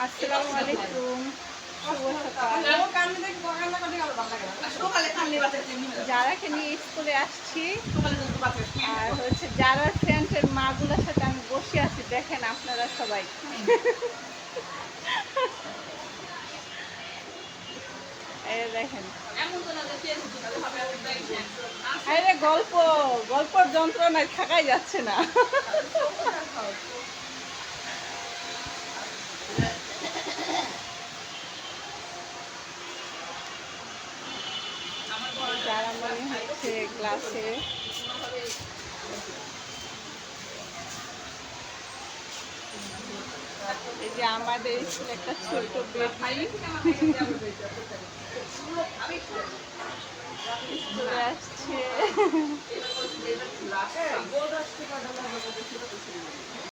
আসসালামু আলাইকুম, শুভ সকাল। যারাকে নিয়ে স্কুলে আসছি আর হচ্ছে যারা ফ্রেন্ডসের মাগুলোর সাথে আমি বসে আছি, দেখেন আপনারা সবাই। এই দেখেন, আরে গল্পর যন্ত্রণায় থাকাই যাচ্ছে না। যারা মনে হচ্ছে ক্লাসে এই যে আমাদের একটা ছোট বেবি স্কুলে আসছে।